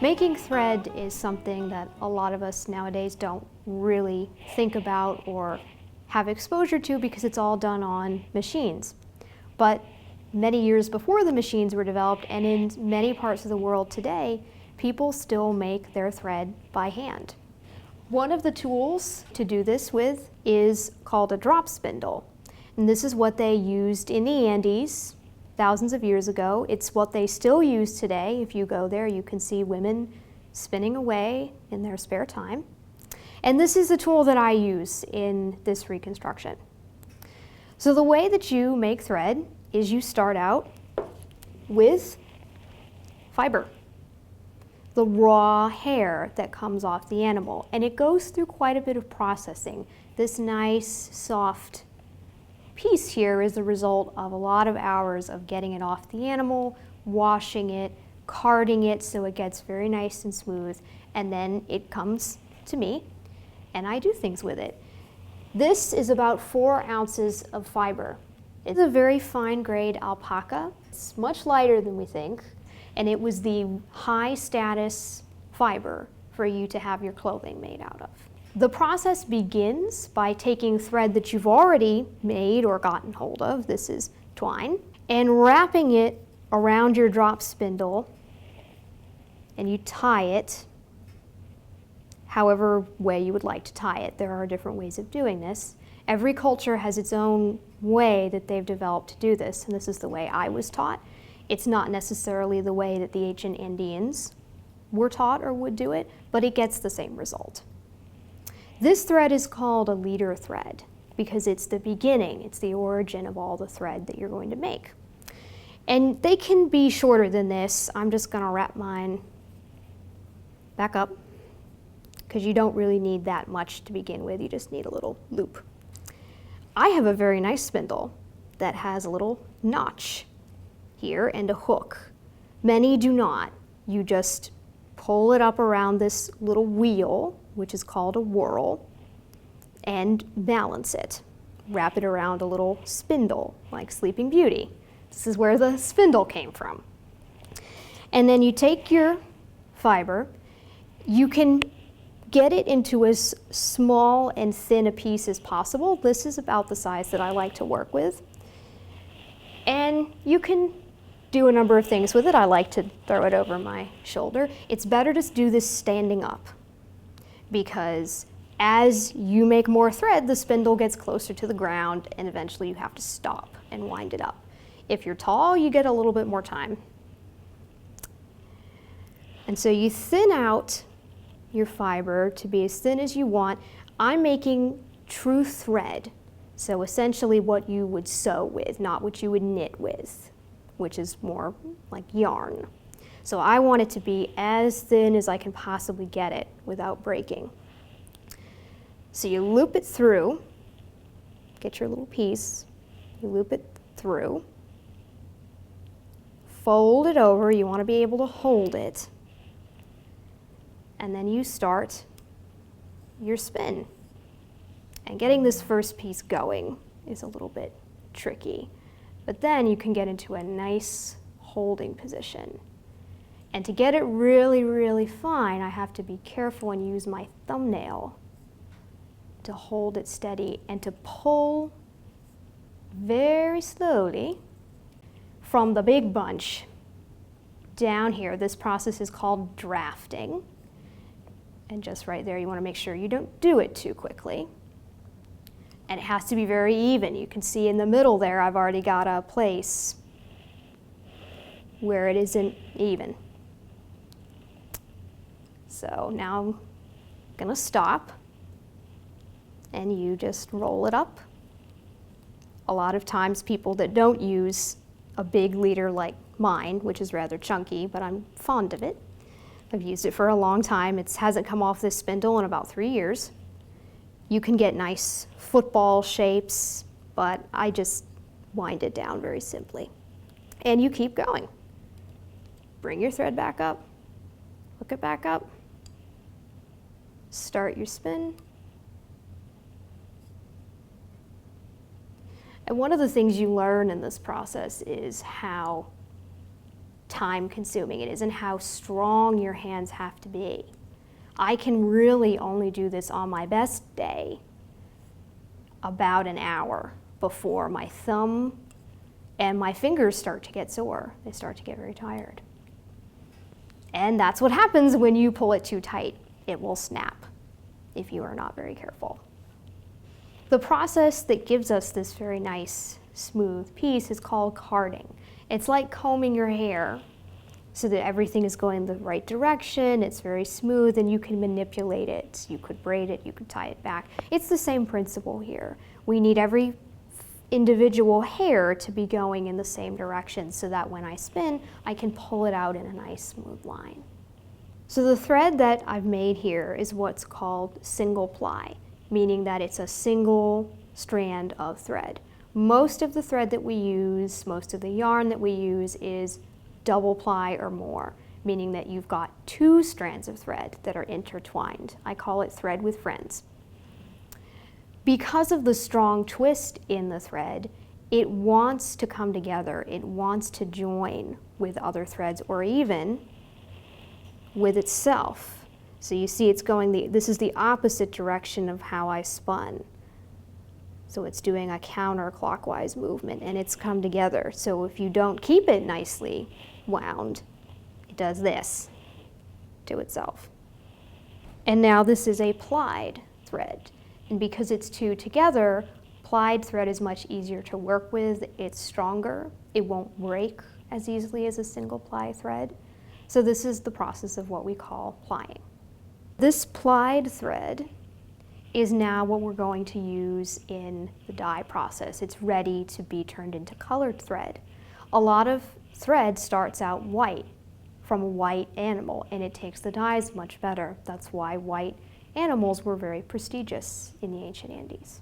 Making thread is something that a lot of us nowadays don't really think about or have exposure to because it's all done on machines. But many years before the machines were developed, and in many parts of the world today, people still make their thread by hand. One of the tools to do this with is called a drop spindle. And this is what they used in the Andes thousands of years ago. It's what they still use today. If you go there, you can see women spinning away in their spare time. And this is the tool that I use in this reconstruction. So the way that you make thread is you start out with fiber, the raw hair that comes off the animal. And it goes through quite a bit of processing. This nice, soft piece here is the result of a lot of hours of getting it off the animal, washing it, carding it so it gets very nice and smooth, and then it comes to me and I do things with it. This is about 4 ounces of fiber. It's a very fine grade alpaca. It's much lighter than we think, and it was the high status fiber for you to have your clothing made out of. The process begins by taking thread that you've already made or gotten hold of, this is twine, and wrapping it around your drop spindle, and you tie it however way you would like to tie it. There are different ways of doing this. Every culture has its own way that they've developed to do this, and this is the way I was taught. It's not necessarily the way that the ancient Indians were taught or would do it, but it gets the same result. This thread is called a leader thread because it's the beginning, it's the origin of all the thread that you're going to make. And they can be shorter than this. I'm just going to wrap mine back up because you don't really need that much to begin with, you just need a little loop. I have a very nice spindle that has a little notch here and a hook. Many do not. You just pull it up around this little wheel, which is called a whorl, and balance it. Wrap it around a little spindle, like Sleeping Beauty. This is where the spindle came from. And then you take your fiber, you can get it into as small and thin a piece as possible. This is about the size that I like to work with. And you can do a number of things with it. I like to throw it over my shoulder. It's better to do this standing up because as you make more thread, the spindle gets closer to the ground and eventually you have to stop and wind it up. If you're tall, you get a little bit more time. And so you thin out your fiber to be as thin as you want. I'm making true thread, so essentially what you would sew with, not what you would knit with, which is more like yarn. So I want it to be as thin as I can possibly get it without breaking. So you loop it through, get your little piece, you loop it through, fold it over, you want to be able to hold it, and then you start your spin. And getting this first piece going is a little bit tricky, but then you can get into a nice holding position. And to get it really, really fine, I have to be careful and use my thumbnail to hold it steady and to pull very slowly from the big bunch down here. This process is called drafting. And just right there, you want to make sure you don't do it too quickly. And it has to be very even. You can see in the middle there, I've already got a place where it isn't even. So now I'm going to stop, and you just roll it up. A lot of times people that don't use a big leader like mine, which is rather chunky, but I'm fond of it. I've used it for a long time. It hasn't come off this spindle in about 3 years. You can get nice football shapes, but I just wind it down very simply. And you keep going. Bring your thread back up, hook it back up, start your spin. And one of the things you learn in this process is how time consuming it is and how strong your hands have to be. I can really only do this on my best day about an hour before my thumb and my fingers start to get sore. They start to get very tired. And that's what happens when you pull it too tight. It will snap if you are not very careful. The process that gives us this very nice, smooth piece is called carding. It's like combing your hair so that everything is going the right direction, it's very smooth, and you can manipulate it. You could braid it, you could tie it back. It's the same principle here. We need every individual hair to be going in the same direction so that when I spin, I can pull it out in a nice smooth line. So the thread that I've made here is what's called single ply, meaning that it's a single strand of thread. Most of the thread that we use, most of the yarn that we use is double ply or more, meaning that you've got 2 strands of thread that are intertwined. I call it thread with friends. Because of the strong twist in the thread, it wants to come together. It wants to join with other threads or even with itself. So you see it's going, this is the opposite direction of how I spun. So it's doing a counterclockwise movement and it's come together. So if you don't keep it nicely wound, it does this to itself. And now this is a plied thread. And because it's 2 together, plied thread is much easier to work with. It's stronger. It won't break as easily as a single ply thread. So this is the process of what we call plying. This plied thread is now what we're going to use in the dye process. It's ready to be turned into colored thread. A lot of thread starts out white from a white animal, and it takes the dyes much better. That's why white animals were very prestigious in the ancient Andes.